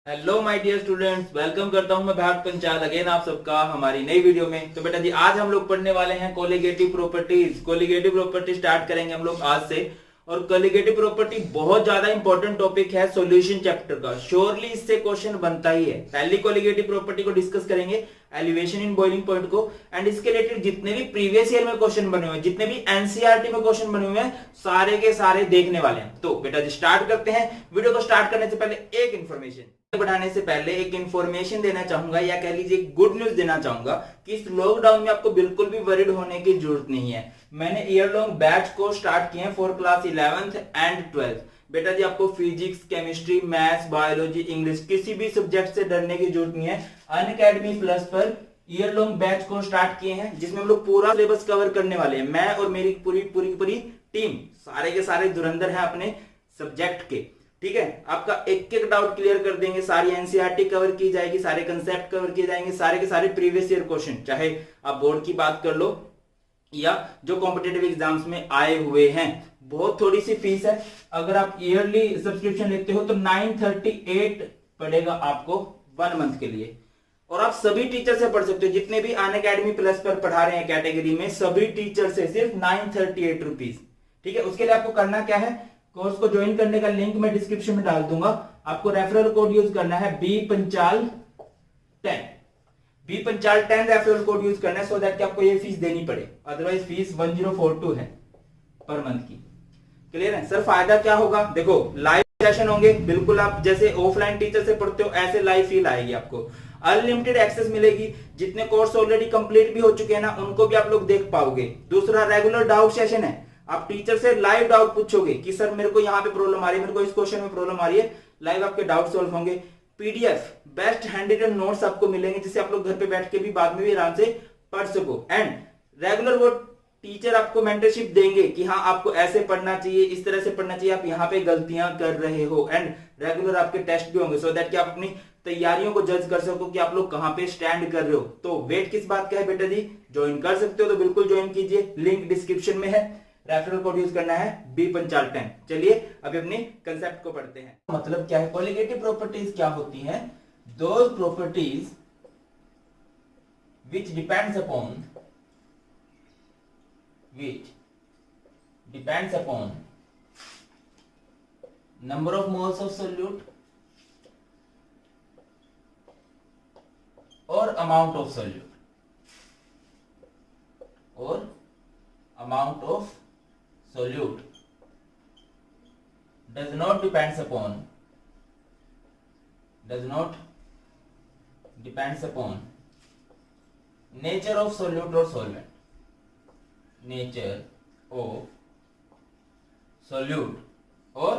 Hello my dear students, welcome करता हूं मैं भारत पंचाल अगेन आप सबका हमारी नई वीडियो में। तो बेटा जी आज हम लोग पढ़ने वाले हैं colligative properties. Colligative property start करेंगे हम लोग आज से। और कोलिगेटिव प्रॉपर्टी बहुत ज्यादा इंपॉर्टेंट टॉपिक है सॉल्यूशन चैप्टर का। श्योरली इससे क्वेश्चन बनता ही है। पहली कोलिगेटिव प्रॉपर्टी को डिस्कस करेंगे, एलिवेशन इन बॉइलिंग पॉइंट को। एंड इसके रिलेटेड जितने भी प्रीवियस ईयर में क्वेश्चन बने हुए हैं, जितने भी एनसीईआरटी में क्वेश्चन बने हुए हैं, सारे के सारे देखने वाले हैं। तो बेटा जी स्टार्ट करते हैं। वीडियो को स्टार्ट करने से पहले एक इन्फॉर्मेशन बढ़ाने से पहले एक इन्फॉर्मेशन देना चाहूंगा, या कह लीजिए गुड न्यूज देना चाहूंगा कि इस लॉकडाउन में आपको बिल्कुल भी वरीड होने की जरूरत नहीं है। मैंने ईयर लॉन्ग बैच को स्टार्ट किए हैं for class 11th and 12th। बेटा जी आपको physics, chemistry, maths, biology, English किसी भी सब्जेक्ट से डरने की जरूरत नहीं है। Unacademy plus per year long batch को स्टार्ट किए हैं, जिसमें हम लोग पूरा सिलेबस कवर करने वाले हैं। मैं और मेरी पूरी पूरी पूरी टीम सारे के सारे धुरंधर हैं अपने सब्जेक्ट के। ठीक है, आपका एक एक डाउट क्लियर कर देंगे। सारी एनसीईआरटी कवर की जाएगी, सारे कंसेप्ट कवर किए जाएंगे, सारे के सारे प्रीवियस ईयर क्वेश्चन, चाहे आप बोर्ड की बात कर लो या जो कॉम्पिटेटिव एग्जाम्स में आए हुए हैं। बहुत थोड़ी सी फीस है। अगर आप ईयरली सब्सक्रिप्शन लेते हो तो 938 पड़ेगा आपको 1 मंथ के लिए। और आप सभी टीचर से पढ़ सकते हो, जितने भी अनअकैडमी प्लस पर पढ़ा रहे हैं कैटेगरी में, सभी टीचर से सिर्फ 938 रुपीज। ठीक है, उसके लिए आपको करना क्या है, कोर्स को ज्वाइन करने का लिंक मैं डिस्क्रिप्शन में डाल दूंगा। आपको रेफरल कोड यूज करना है BPanchal10। BPanchal10 referral code use करना है, सो दैट कि आपको ये फीस देनी पड़े। अदरवाइज फीस 1042 है पर मंथ की। क्लियर है सर? फायदा क्या होगा? देखो लाइव सेशन होंगे, बिल्कुल आप जैसे ऑफलाइन टीचर से पढ़ते हो ऐसे लाइव फील आएगी आपको। अनलिमिटेड एक्सेस मिलेगी। जितने कोर्स ऑलरेडी कंप्लीट भी हो चुके हैं ना, उनको भी आप लोग देख पाओगे। दूसरा रेगुलर डाउट सेशन है। आप टीचर से लाइव डाउट पूछोगे कि सर मेरे को यहाँ पे प्रॉब्लम आ रही है, मेरे को इस क्वेश्चन में प्रॉब्लम आ रही है। लाइव आपके डाउट सॉल्व होंगे। PDF best handwritten notes आपको मिलेंगे, जिससे आप लोग घर पे बैठ के भी बाद में भी आराम से पढ़ सको। एंड रेगुलर वो टीचर आपको मेंटरशिप देंगे कि हाँ आपको ऐसे पढ़ना चाहिए, इस तरह से पढ़ना चाहिए, आप यहाँ पे गलतियां कर रहे हो। एंड रेगुलर आपके टेस्ट भी होंगे, सो दैट कि आप अपनी तैयारियों को जज कर सको कि आप लोग कहाँ पे स्टैंड कर रहे हो। तो वेट किस बात का है बेटा जी, ज्वाइन कर सकते हो तो बिल्कुल ज्वाइन कीजिए, लिंक डिस्क्रिप्शन में है। रेफरल कोड यूज करना है BPanchal10। चलिए अभी अपने कंसेप्ट को पढ़ते हैं। मतलब क्या है, कोलिगेटिव प्रॉपर्टीज क्या होती हैं? Those properties which depends upon number of moles of solute or amount of solute does not depends upon nature of solute or solvent. Nature of solute और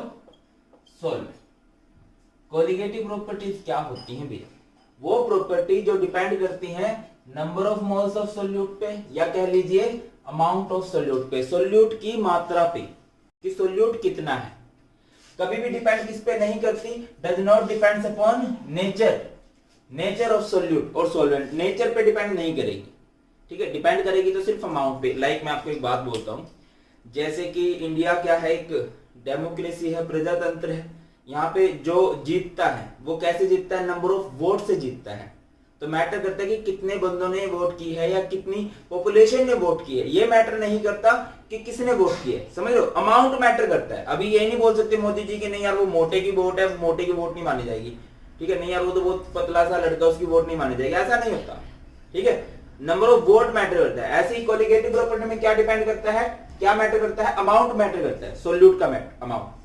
solvent। कोलिगेटिव प्रॉपर्टीज क्या होती हैं भैया? वो property जो डिपेंड करती हैं number of moles of solute पे, या कह लीजिए अमाउंट ऑफ सोल्यूट पे, सोल्यूट की मात्रा पे, कि सोल्यूट कितना है। कभी भी डिपेंड किस पे नहीं करती, does not depends upon nature of solute और सोल्वेंट। नेचर पे डिपेंड नहीं करेगी। ठीक है, डिपेंड करेगी तो सिर्फ अमाउंट पे। लाइक मैं आपको एक बात बोलता हूं, जैसे कि इंडिया क्या है, एक डेमोक्रेसी है, प्रजातंत्र है। यहाँ पे जो जीतता है वो कैसे जीतता है, नंबर ऑफ वोट से जीतता है। तो मैटर करता है कि कितने बंदों ने वोट की है या कितनी पॉपुलेशन ने वोट की है। ये मैटर नहीं करता कि किसने वोट की है, समझ लो, अमाउंट मैटर करता है। अभी ये नहीं बोल सकते मोदी जी की नहीं यार वो मोटे की वोट है, मोटे की वोट नहीं मानी जाएगी। ठीक है, नहीं यार वो तो बहुत पतला सा लड़का, उसकी वोट नहीं मानी जाएगी, ऐसा नहीं होता। ठीक है, नंबर ऑफ वोट मैटर करता है। ऐसे ही कोलिगेटिव प्रॉपर्टी में क्या डिपेंड करता है, क्या मैटर करता है, अमाउंट मैटर करता है, सोल्यूट का अमाउंट।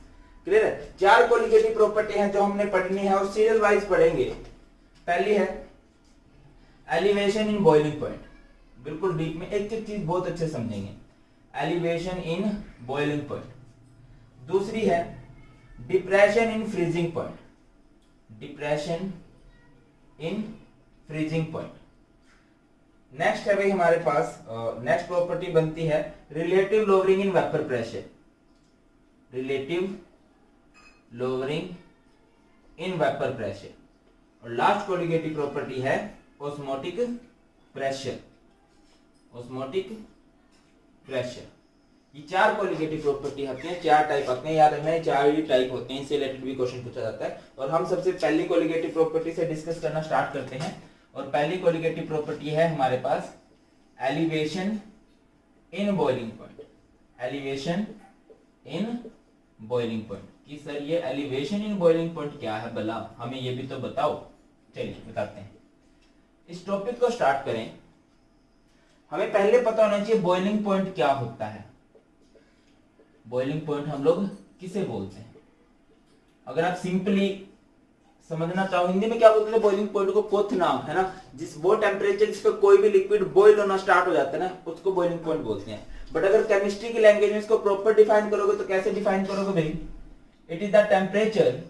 क्लियर है? 4 कोलिगेटिव प्रॉपर्टी हैं जो हमने पढ़नी है और सीरियल वाइज पढ़ेंगे। पहली है एलिवेशन इन बॉइलिंग पॉइंट, बिल्कुल डीप में एक एक चीज बहुत अच्छे समझेंगे। Elevation in boiling point. दूसरी है depression in freezing point, depression in freezing point. Next है भाई हमारे पास नेक्स्ट प्रॉपर्टी बनती है relative lowering in vapour pressure, relative lowering in vapour pressure. और लास्ट कोलिगेटिव प्रॉपर्टी है ऑस्मोटिक प्रेशर, ऑस्मोटिक प्रेशर। ये 4 कोलिगेटिव प्रॉपर्टी होती हैं, 4 टाइप आते हैं, याद रखना है 4 ही टाइप होते हैं, इससे रिलेटेड भी क्वेश्चन पूछा जाता है। और हम सबसे पहली कोलिगेटिव प्रॉपर्टी से डिस्कस करना स्टार्ट करते हैं। और पहली कोलिगेटिव प्रॉपर्टी है हमारे पास elevation in boiling point. Elevation in boiling point कि सर ये एलिवेशन इन बॉइलिंग पॉइंट क्या है भला, हमें ये भी तो बताओ। चलिए बताते हैं। इस टॉपिक को स्टार्ट करें। हमें पहले पता होना चाहिए बॉइलिंग पॉइंट क्या होता है। बॉइलिंग पॉइंट हम लोग किसे बोलते हैं? अगर आप सिंपली समझना चाहो, हिंदी में क्या बोलते हैं बॉइलिंग पॉइंट को? क्वथनांक, है ना। जिस वो टेम्परेचर जिस पे कोई भी लिक्विड बॉइल होना स्टार्ट हो जाता है ना, उसको बॉइलिंग पॉइंट बोलते हैं। बट अगर केमिस्ट्री की लैंग्वेज में इसको प्रॉपर डिफाइन करोगे तो कैसे डिफाइन करोगे भाई? It is the temperature,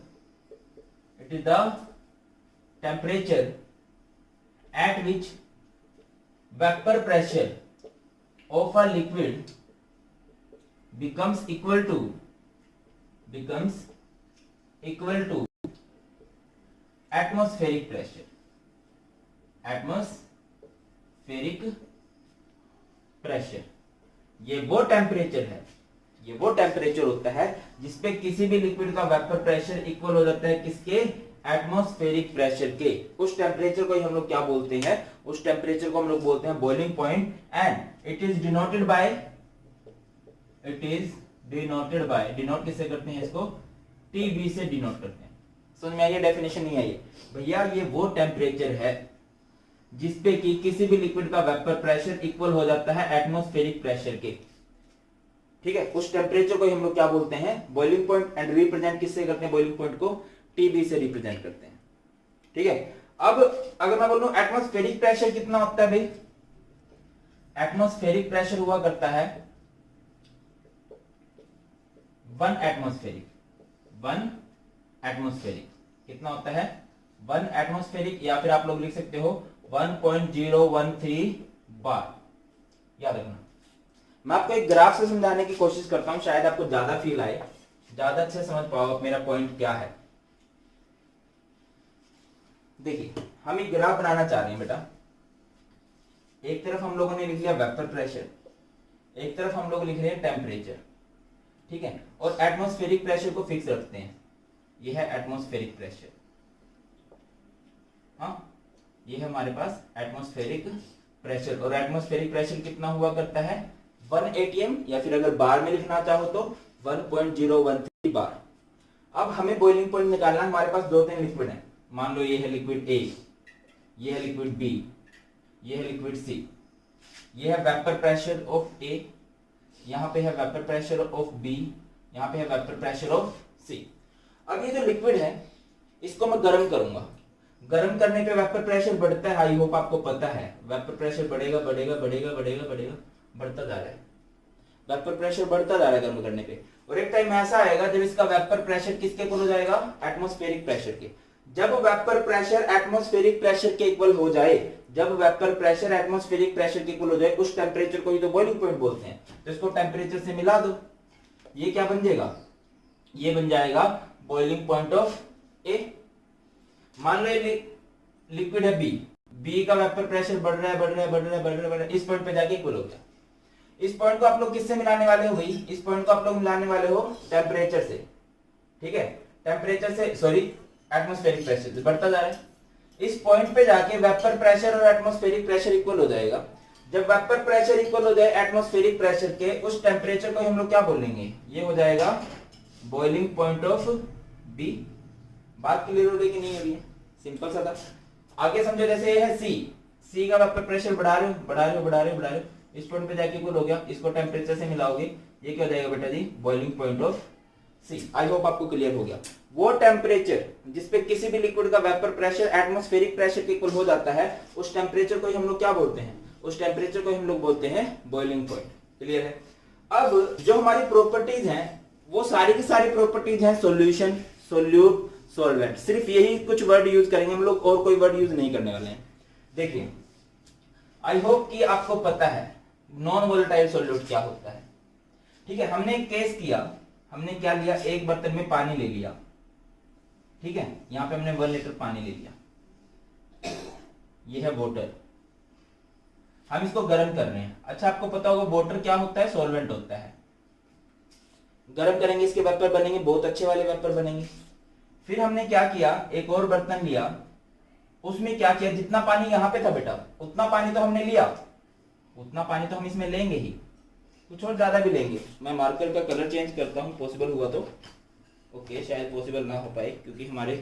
it is the temperature at which vapour pressure of a liquid becomes equal to atmospheric pressure। atmospheric pressure ये वो टेम्परेचर है, ये वो टेम्परेचर होता है जिसपे किसी भी लिक्विड का वेपर प्रेशर इक्वल हो जाता है किसके? एटमॉस्फेरिक प्रेशर के। उस टेम्परेचर को ही हम लोग क्या बोलते हैं? उस टेम्परेचर को हम लोग बोलते हैं boiling point. And it is denoted by, it is denoted by, denote किससे करते हैं इसको? टीबी से डिनोट करते हैं। समझ में आई? डेफिनेशन नहीं आई भैया? ये वो टेम्परेचर है जिसपे कि किसी भी लिक्विड का वेपर प्रेशर इक्वल हो जाता है एटमॉस्फेरिक प्रेशर के। ठीक है, उस टेम्परेचर को हम लोग क्या बोलते हैं? Boiling point. एंड रिप्रेजेंट किससे करते हैं बॉइलिंग पॉइंट को? टीबी से रिप्रेजेंट करते हैं। ठीक है, अब अगर मैं बोलूं एटमॉस्फेरिक प्रेशर कितना होता है भाई? एटमॉस्फेरिक प्रेशर हुआ करता है 1 एटमॉस्फेरिक। 1 एटमॉस्फेरिक कितना होता है? 1 एटमॉस्फेरिक, या फिर आप लोग लिख सकते हो 1.013 बार। याद रखना। मैं आपको एक ग्राफ से समझाने की कोशिश करता हूं, शायद आपको ज्यादा फील आए, ज्यादा अच्छे समझ पाओ मेरा पॉइंट क्या है। देखिए, हम एक ग्राफ बनाना चाह रहे हैं बेटा। एक तरफ हम लोगों ने लिख लिया वेपर प्रेशर, एक तरफ हम लोग लिख रहे हैं टेम्परेचर। ठीक है, और एटमॉस्फेरिक प्रेशर को फिक्स रखते हैं। ये है एटमॉस्फेरिक प्रेशर। हाँ, ये है हमारे पास एटमॉस्फेरिक प्रेशर। और एटमॉस्फेरिक प्रेशर कितना हुआ करता है? 1 atm, या फिर अगर बार में लिखना चाहो तो 1.013 बार। अब हमें बॉइलिंग पॉइंट निकालना है। हमारे पास 2-3 लिक्विड है। मान लो ये है लिक्विड ए, ये है लिक्विड बी, ये है लिक्विड सी। ये है वेपर प्रेशर ऑफ ए, यहां पे है वेपर प्रेशर ऑफ बी, यहां पे है वेपर प्रेशर ऑफ सी। अब ये जो लिक्विड है इसको मैं गर्म करूंगा। गर्म करने पे वेपर प्रेशर बढ़ता है, आई होप आपको पता है। वेपर प्रेशर बढ़ेगा बढ़ेगा बढ़ेगा बढ़ेगा बढ़ेगा, बढ़ता जा रहा है। वेपर प्रेशर बढ़ता जा रहा है गर्म करने पे। और एक टाइम ऐसा आएगा जब इसका वेपर प्रेशर किसके इक्वल हो जाएगा? एटमॉस्फेरिक प्रेशर के। जब वेपर प्रेशर एटमॉस्फेरिक प्रेशर के इक्वल हो जाए, जब वेपर प्रेशर एटमॉस्फेरिक प्रेशर के इक्वल हो जाए, उस टेम्परेचर को ही तो बॉइलिंग पॉइंट बोलते हैं। तो इसको टेम्परेचर से मिला दो, ये क्या बन जाएगा? ये बन जाएगा बॉइलिंग पॉइंट ऑफ ए। मान लो ये लिक्विड है बी, बी का वेपर प्रेशर बढ़ रहा है बढ़ रहा है बढ़ रहा है बढ़ रहा है बढ़ रहा है, इस पॉइंट पे जाके इक्वल हो गया। इस पॉइंट को आप लोग किससे मिलाने वाले हो भाई? इस पॉइंट को आप लोग मिलाने वाले हो टेम्परेचर से। ठीक है, टेम्परेचर से, सॉरी एटमॉस्फेरिक प्रेशर से बढ़ता जा रहा है। इस पॉइंट पे जाके वेपर प्रेशर और एटमॉस्फेरिक प्रेशर इक्वल हो जाएगा। जब वेपर प्रेशर इक्वल हो जाए एटमॉस्फेरिक प्रेशर के, उस टेम्परेचर को हम लोग क्या बोलेंगे? ये हो जाएगा बॉइलिंग पॉइंट ऑफ बी। बात क्लियर हो रही कि नहीं हो रही है? सिंपल सा था। आगे समझो, जैसे ये है सी, सी का वेपर प्रेशर बढ़ा रहे हो बढ़ा रहे हो बढ़ा रहे हो बढ़ा रहे हो, इस पॉइंट पे जाके इक्वल हो गया। इसको टेम्परेचर से मिलाओगे, ये क्या हो जाएगा बेटा जी? Boiling point of see. I hope आपको क्लियर हो गया। वो टेम्परेचर जिसपे किसी भी लिक्विड का वेपर प्रेशर एटमॉस्फेरिक प्रेशर के इक्वल हो जाता है, उस टेम्परेचर को हम लोग क्या बोलते हैं? उस टेम्परेचर को हम लोग बोलते हैं बॉइलिंग पॉइंट। क्लियर है? अब जो हमारी प्रॉपर्टीज हैं वो सारी की सारी प्रॉपर्टीज हैं सॉल्यूशन, सोल्यूट, सॉल्वेंट। सिर्फ यही कुछ वर्ड यूज करेंगे हम लोग, और कोई वर्ड यूज नहीं करने वाले हैं। देखिए, आई होप कि आपको पता है नॉन वोलेटाइल सॉल्यूट क्या होता है। ठीक है, हमने एक केस किया, हमने क्या लिया? एक बर्तन में पानी ले लिया। ठीक है, यहां पे हमने 1 लीटर पानी ले लिया। ये है वाटर, हम इसको गर्म कर रहे हैं। अच्छा, आपको पता होगा वाटर क्या होता है? सॉल्वेंट होता है। गर्म करेंगे इसके वेपर बनेंगे, बहुत अच्छे वाले वेपर बनेंगे। फिर हमने क्या किया, एक और बर्तन लिया, उसमें क्या किया, जितना पानी यहाँ पे था बेटा उतना पानी तो हमने लिया, उतना पानी तो हम इसमें लेंगे ही, कुछ और ज्यादा भी लेंगे। मैं मार्कर का कलर चेंज करता हूँ पॉसिबल हुआ तो। ओके, शायद पॉसिबल ना हो पाए क्योंकि हमारे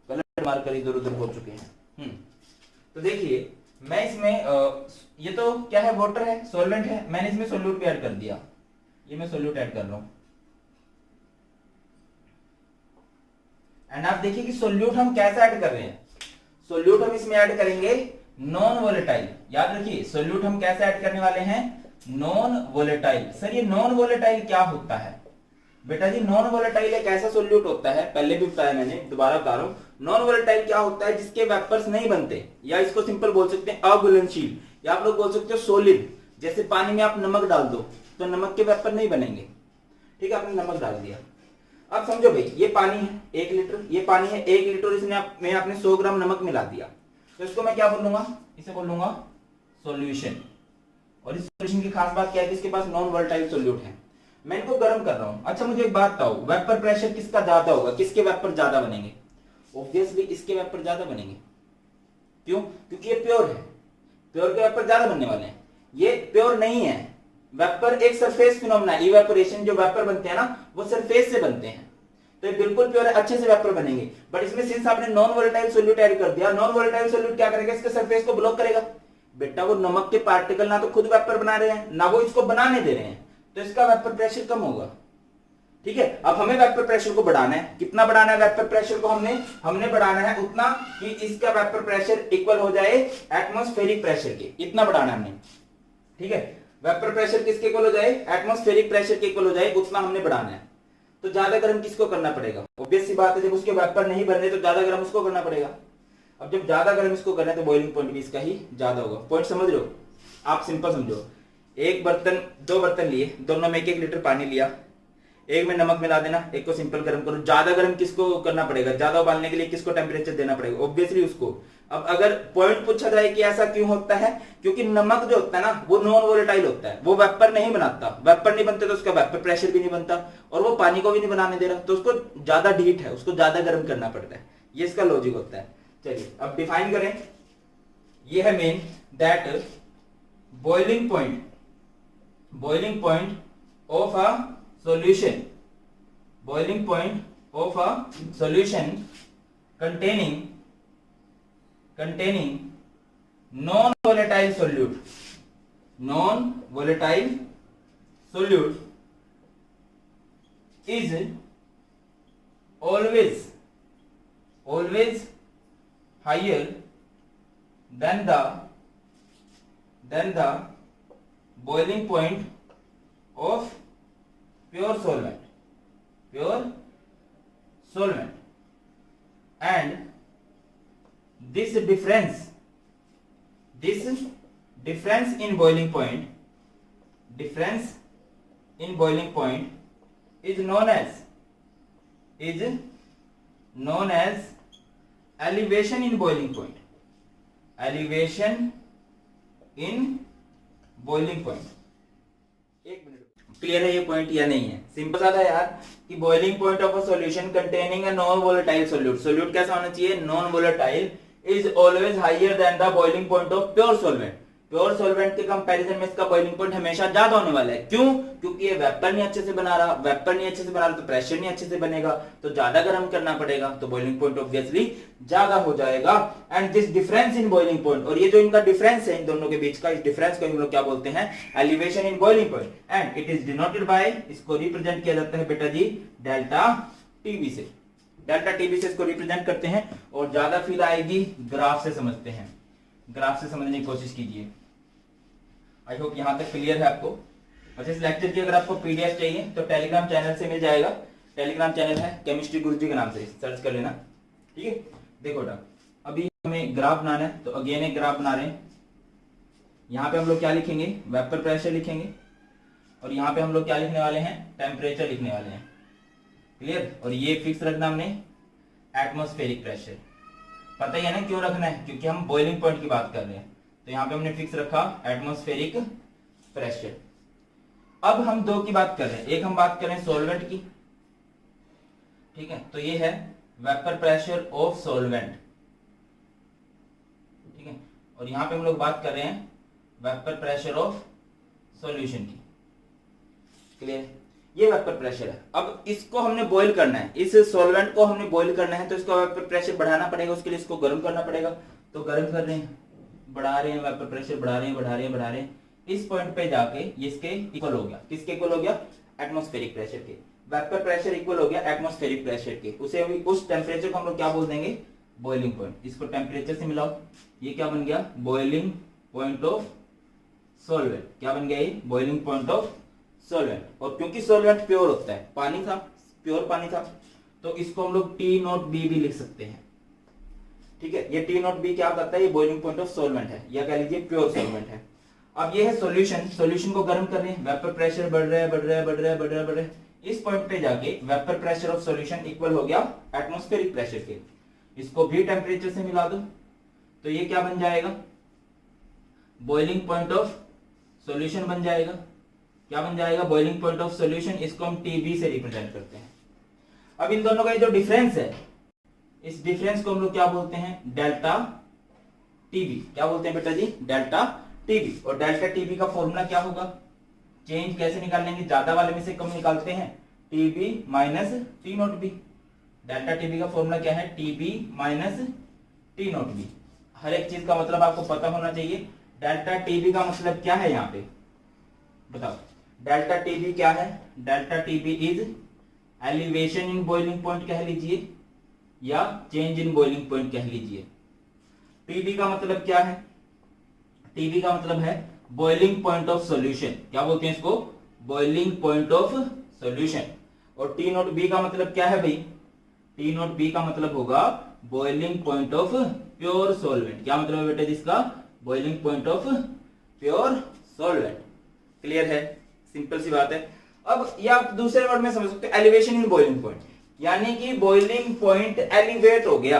कलर मार्कर इधर उधर हो चुके हैं। तो देखिए मैं इसमें ये तो क्या है, वाटर है, सॉल्वेंट है, मैंने इसमें सोल्यूट भी ऐड कर दिया। ये मैं सोल्यूट ऐड कर रहा हूं। एंड आप देखिए कि सोल्यूट हम कैसे ऐड कर रहे हैं। सोल्यूट हम इसमें ऐड करेंगे नॉन वोलेटाइल। याद रखिए सोल्यूट हम कैसे ऐड करने वाले हैं, नॉन वोलेटाइल। सर ये नॉन वोलेटाइल क्या होता है बेटा जी? नॉन वोलेटाइल एक ऐसा सोल्यूट होता है, पहले भी बताया मैंने, दोबारा बता रहा हूं। नॉन वोलेटाइल क्या होता है, जिसके वेपर्स नहीं बनते, या इसको सिंपल बोल सकते हैं अघुलनशील, या आप लोग बोल सकते हो सोलिड। जैसे पानी में आप नमक डाल दो तो नमक के वेपर नहीं बनेंगे, ठीक है, आपने नमक डाल दिया। अब समझो भाई ये पानी है 1 लीटर, ये पानी है 1 लीटर, इसमें मैं आपने 100 ग्राम नमक मिला दिया, तो इसको मैं क्या बोलूंगा, इसे बोलूंगा सॉल्यूशन। और इस सॉल्यूशन की खास बात क्या है कि इसके पास नॉन वोलेटाइल सोल्यूट है। मैं इनको गर्म कर रहा हूं। अच्छा मुझे एक बात बताओ, वेपर प्रेशर किसका ज्यादा होगा, किसके वेपर ज्यादा बनेंगे? ऑब्वियसली इसके वेपर ज्यादा बनेंगे। क्यों? क्योंकि ये प्योर है, प्योर के वेपर ज्यादा बनने वाले हैं। ये प्योर नहीं है, वेपर एक सरफेस फिनोमेना, इवेपोरेशन, जो वेपर बनते हैं ना वो सरफेस से बनते हैं, तो ये बिल्कुल प्योर है, अच्छे से वेपर बनेंगे। बट इसमें सिंस आपने नॉन वोलेटाइल सोल्यूट ऐड कर दिया, नॉन वोलेटाइल सोल्यूट क्या करेगा, इसके सरफेस को ब्लॉक करेगा। बेटा वो नमक के पार्टिकल ना तो खुद वेपर बना रहे हैं, ना वो इसको बनाने दे रहे हैं, तो इसका वेपर प्रेशर कम होगा। ठीक है, अब हमें वेपर प्रेशर को बढ़ाना है। कितना बढ़ाना है वेपर प्रेशर को? हमने बढ़ाना है उतना कि इसका वेपर प्रेशर इक्वल हो जाए एटमॉस्फेरिक प्रेशर के, इतना बढ़ाना है हमने। ठीक है, वेपर प्रेशर किसके इक्वल हो जाए, एटमॉस्फेरिक प्रेशर के इक्वल हो जाए, उतना हमने बढ़ाना है। तो ज्यादा गर्म किसको करना पड़ेगा? ऑब्वियस सी बात है, जब उसके वेपर नहीं बन रहे तो ज्यादा गर्म उसको करना पड़ेगा। अब जब ज्यादा गर्म इसको करना है तो बॉइलिंग पॉइंट भी इसका ही ज्यादा होगा। पॉइंट समझ रहे हो आप? सिंपल समझो, एक बर्तन, 2 बर्तन लिए, दोनों में 1 लीटर पानी लिया, एक में नमक मिला देना, एक को सिंपल गर्म करो। ज्यादा गर्म किसको करना पड़ेगा, ज्यादा उबालने के लिए किसको टेम्परेचर देना पड़ेगा? ऑब्वियसली उसको। अब अगर पॉइंट पूछा जाए कि ऐसा क्यों होता है, क्योंकि नमक जो होता है ना वो नॉन वोलेटाइल होता है, वो वेपर नहीं बनाता, वेपर नहीं बनते तो उसका वेपर प्रेशर भी नहीं बनता, और वो पानी को भी नहीं बनाने दे रहा, तो उसको ज्यादा हीट है, उसको ज्यादा गर्म करना पड़ता है। ये इसका लॉजिक होता है। चलिए अब डिफाइन करें, ये है main that boiling point of a solution, boiling point of a solution containing non-volatile solute is always higher than the boiling point of pure solvent, and this difference in boiling point is known as elevation in boiling point. एक minute, clear है ये point या नहीं है? Simple सा था यार कि boiling point of a solution containing a non volatile solute कैसा होना चाहिए, non volatile, is always higher than the boiling point of pure solvent. Pure solvent के कंपैरिजन में इसका बॉइलिंग पॉइंट हमेशा ज्यादा होने वाला है। क्यों? क्योंकि ये वेपर नहीं अच्छे से बना रहा, वेपर नहीं अच्छे से बना रहा तो प्रेशर नहीं अच्छे से बनेगा, तो ज्यादा गर्म करना पड़ेगा, तो बॉइलिंग पॉइंट ऑब्वियसली ज्यादा हो जाएगा। And this difference in boiling point, और ये जो इनका डिफरेंस है इन दोनों के बीच का, इस डिफरेंस को हम लोग क्या बोलते हैं, elevation in boiling point, and it is denoted by, इसको रिप्रेजेंट किया जाता है बेटा जी डेल्टा टीबी से। डेल्टा टीबी से इसको रिप्रेजेंट करते हैं, और ज्यादा फील आएगी ग्राफ से समझते हैं, ग्राफ से समझने की कोशिश कीजिए। आई होप यहां तक क्लियर है आपको। अच्छा, इस लेक्चर की अगर आपको पीडीएफ चाहिए तो टेलीग्राम चैनल से मिल जाएगा। टेलीग्राम चैनल है केमिस्ट्री गुरुजी के नाम से, सर्च कर लेना। ठीक है, देखो बेटा अभी हमें ग्राफ बनाना है, तो अगेन एक ग्राफ बना रहे हैं। यहाँ पे हम लोग क्या लिखेंगे, वेपर प्रेशर लिखेंगे, और यहाँ पे हम लोग क्या लिखने वाले हैं, टेम्परेचर लिखने वाले हैं। क्लियर? और ये फिक्स रखना हमने एटमॉस्फेरिक प्रेशर। पता ही है ना क्यों रखना है, क्योंकि हम बॉइलिंग पॉइंट की बात कर रहे हैं, तो यहाँ पे हमने फिक्स रखा एटमॉस्फेरिक प्रेशर। अब हम दो की बात कर रहे हैं, एक हम बात कर रहे हैं सॉल्वेंट की, ठीक है, तो ये है वेपर प्रेशर ऑफ सॉल्वेंट, ठीक है, और यहां पे हम लोग बात कर रहे हैं वेपर प्रेशर ऑफ सॉल्यूशन की। क्लियर? ये वेपर प्रेशर है। अब इसको हमने बॉईल करना है, इस सॉल्वेंट को हमने बॉईल करना है, तो इसका वेपर प्रेशर बढ़ाना पड़ेगा, उसके लिए इसको गर्म करना पड़ेगा। तो गर्म कर रहे हैं, बढ़ा रहे हैं, वेपर प्रेशर बढ़ा रहे हैं, बढ़ा रहे हैं, बढ़ा रहे हैं, इस पॉइंट पे जाके ये इसके इक्वल हो गया। किसके इक्वल हो गया? एटमॉस्फेरिक प्रेशर के। वेपर प्रेशर इक्वल हो गया एटमॉस्फेरिक प्रेशर के। उसे उस टेम्परेचर को हम लोग क्या बोल देंगे? Boiling point. इसको टेम्परेचर से मिलाओ, ये क्या बन गया? Boiling point of solvent. क्या बन गया ये? Boiling point of solvent. और क्योंकि सॉल्वेंट प्योर होता है, पानी था, प्योर पानी था, तो इसको हम लोग टी नॉट बी भी लिख सकते हैं। ठीक है, ये टी नॉट बी क्या करता है? ये बॉइलिंग पॉइंट ऑफ सॉल्वेंट है, या कह लीजिए प्योर सॉल्वेंट है। अब ये है सॉल्यूशन, सॉल्यूशन को गर्म कर रहे हैं, वेपर प्रेशर बढ़ रहा है, बढ़ रहा है, बढ़ रहा है, बढ़ रहा है, बढ़ रहा है। इस पॉइंट पे जाके vapour pressure of solution equal हो गया एटमॉस्फेरिक प्रेशर के। इसको भी टेम्परेचर से मिला दो, तो ये क्या बन जाएगा? बॉइलिंग पॉइंट ऑफ सॉल्यूशन बन जाएगा। क्या बन जाएगा? Boiling point of solution. इसको हम टीबी से रिप्रेजेंट करते हैं। अब इन दोनों का जो डिफरेंस है, इस डिफरेंस को हम लोग क्या बोलते हैं? Delta TB. क्या बोलते हैं बेटा जी? Delta TB. और डेल्टा टीबी का फॉर्मूला क्या होगा? चेंज कैसे निकालेंगे? ज्यादा वाले में से कम निकालते हैं, TB minus T naught B. Delta TB का फॉर्मूला क्या है? TB minus T naught B. हर एक चीज का मतलब आपको पता होना चाहिए। डेल्टा टीबी का मतलब क्या है यहाँ पे बताओ? डेल्टा टीबी क्या है? Delta TB is elevation in boiling point कह लीजिए, या चेंज इन बॉइलिंग पॉइंट कह लीजिए। टीबी का मतलब क्या है? टीबी का मतलब है बॉइलिंग पॉइंट ऑफ सॉल्यूशन। क्या बोलते हैं इसको? Boiling point of solution. और टी नॉट बी का मतलब क्या है भाई? टी नॉट बी का मतलब होगा boiling point of pure solvent. क्या मतलब है बेटा जिसका? Boiling point of pure solvent. Clear है? सिंपल सी बात है। अब ये आप दूसरे वर्ड में समझ सकते हो, एलिवेशन इन बॉइलिंग पॉइंट, यानी कि बॉइलिंग पॉइंट एलिवेट हो गया।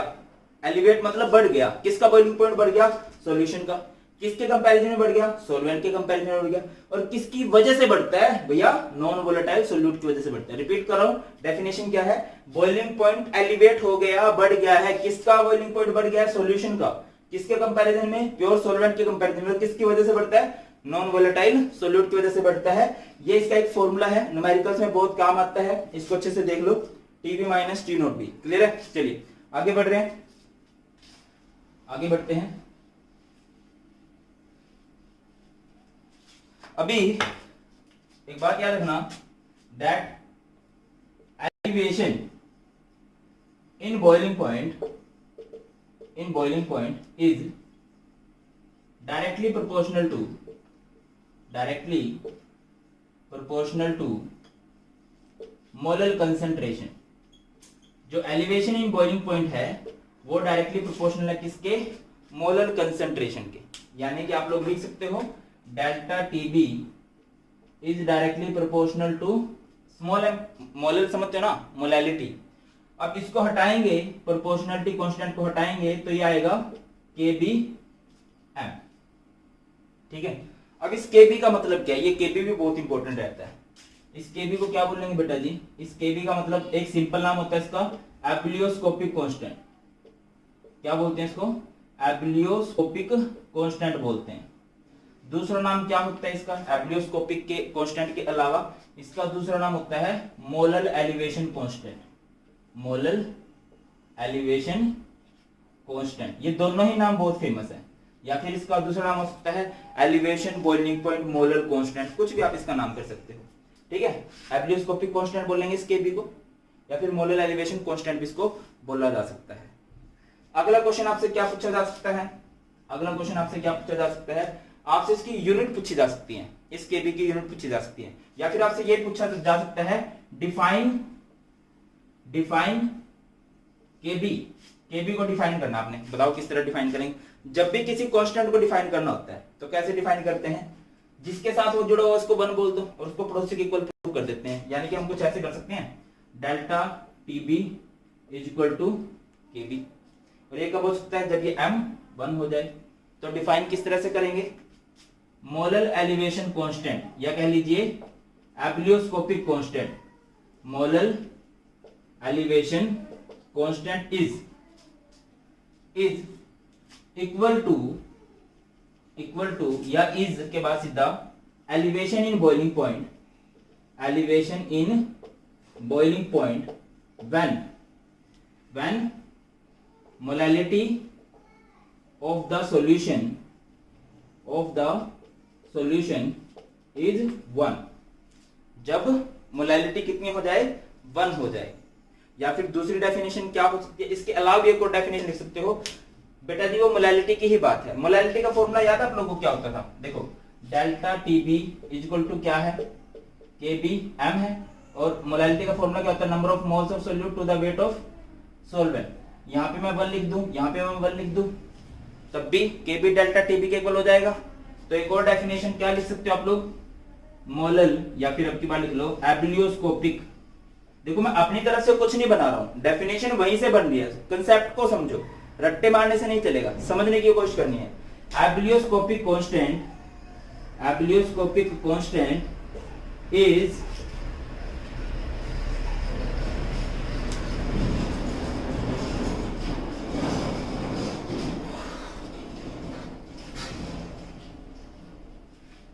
एलिवेट मतलब बढ़ गया। किसका बॉइलिंग पॉइंट बढ़ गया? सॉल्यूशन का। किसके कंपैरिजन में बढ़ गया? सॉल्वेंट के कंपैरिजन में बढ़ गया। और किसकी वजह से बढ़ता है भैया? नॉन वोलेटाइल सॉल्यूट की वजह से बढ़ता है। रिपीट कर रहा हूं, डेफिनेशन क्या है? बॉइलिंग पॉइंट एलिवेट हो गया, बढ़ गया है। किसका बॉइलिंग पॉइंट बढ़ गया है? सॉल्यूशन का। किसके कंपैरिजन में? प्योर सॉल्वेंट के कंपैरिजन में। किसकी वजह से बढ़ता है? नॉन वोलेटाइल सॉल्यूट की वजह से बढ़ता है। ये इसका एक फॉर्मूला है, न्यूमेरिकल्स में बहुत काम आता है, इसको अच्छे से देख लो। TB minus T naught B. Clear है? चलिए आगे बढ़ रहे हैं, आगे बढ़ते हैं। अभी एक बात याद रखना, that elevation in boiling point is directly proportional to molar concentration. जो एलिवेशन इन बॉइलिंग पॉइंट है वो डायरेक्टली प्रोपोर्शनल है किसके? मोलर कंसंट्रेशन के। यानी कि आप लोग लिख सकते हो delta TB is directly proportional to small m. Molar समझते हो ना? मोलैलिटी। अब इसको हटाएंगे, प्रोपोर्शनलिटी कांस्टेंट को हटाएंगे, तो ये आएगा केबी एम। ठीक है, अब इस केबी का मतलब क्या है? ये केबी भी बहुत इंपॉर्टेंट रहता है। इस केबी को क्या बोलेंगे बेटा जी? इस केबी का मतलब एक सिंपल नाम होता है इसका, एब्लियोस्कोपिक कांस्टेंट। क्या बोलते हैं इसको? एब्लियोस्कोपिक कांस्टेंट बोलते हैं। दूसरा नाम क्या होता है इसका? एब्लियोस्कोपिक के कांस्टेंट के अलावा इसका दूसरा नाम होता है molar elevation constant. Molar elevation constant, ये दोनों ही नाम बहुत फेमस है। या फिर इसका दूसरा नाम हो सकता है elevation boiling point molar constant, कुछ भी आप इसका नाम कर सकते हो। ठीक है, एब्लियोस्कोपिक कांस्टेंट बोलेंगे इस केबी को, या फिर मोलर एलिवेशन कांस्टेंट भी इसको बोला जा सकता है। अगला क्वेश्चन आपसे क्या पूछा जा सकता है? अगला क्वेश्चन आपसे क्या पूछा जा सकता है? आपसे इसकी यूनिट पूछी जा सकती है, इस केबी की यूनिट पूछी जा सकती है। या फिर आपसे ये पूछा जा सकता है डिफाइन केबी। केबी को डिफाइन करना आपने, बताओ किस तरह डिफाइन करेंगे? जब भी किसी कांस्टेंट को डिफाइन करना होता है तो कैसे डिफाइन करते हैं? जिसके साथ वो जुड़ा हुआ उसको 1 बोल दो और उसको पड़ोसी के इक्वल प्रूव कर देते हैं। यानी कि हम कुछ ऐसे कर सकते हैं, delta TB is equal to KB. और ये कब हो सकता है? जब ये m 1 हो जाए। तो डिफाइन किस तरह से करेंगे? मोलर एलिवेशन कांस्टेंट, या कह लीजिए ebullioscopic constant, molal elevation constant is equal to या इज के बाद सीधा elevation in boiling point, elevation in boiling point when molality of the solution is 1, जब मोलैलिटी कितनी हो जाए, 1 हो जाए। या फिर दूसरी डेफिनेशन क्या हो सकती है, इसके अलावा एक और डेफिनेशन लिख सकते हो बेटा जी, वो मोलैलिटी की ही बात है। मोलैलिटी का फॉर्मूला याद है आप लोगों को क्या होता था, देखो डेल्टा टीबी इक्वल टू क्या है, केबी एम है, और मोलैलिटी का फॉर्मूला क्या होता है, number of moles of solute to the weight of solvent. यहाँ पे मैं 1 लिख दूं, यहाँ पे मैं 1 लिख दूं, तब भी केबी डेल्टा टीबी के इक्वल हो जाएगा। तो एक और डेफिनेशन क्या लिख सकते हो आप लोग, मोलल, या फिर अब की बार लिख लो एब्लियोस्कोपिक। देखो मैं अपनी तरफ से कुछ नहीं बना रहा हूं, डेफिनेशन वहीं से बन रही है, कंसेप्ट को समझो, रट्टे मारने से नहीं चलेगा, समझने की कोशिश करनी है। Ebullioscopic constant is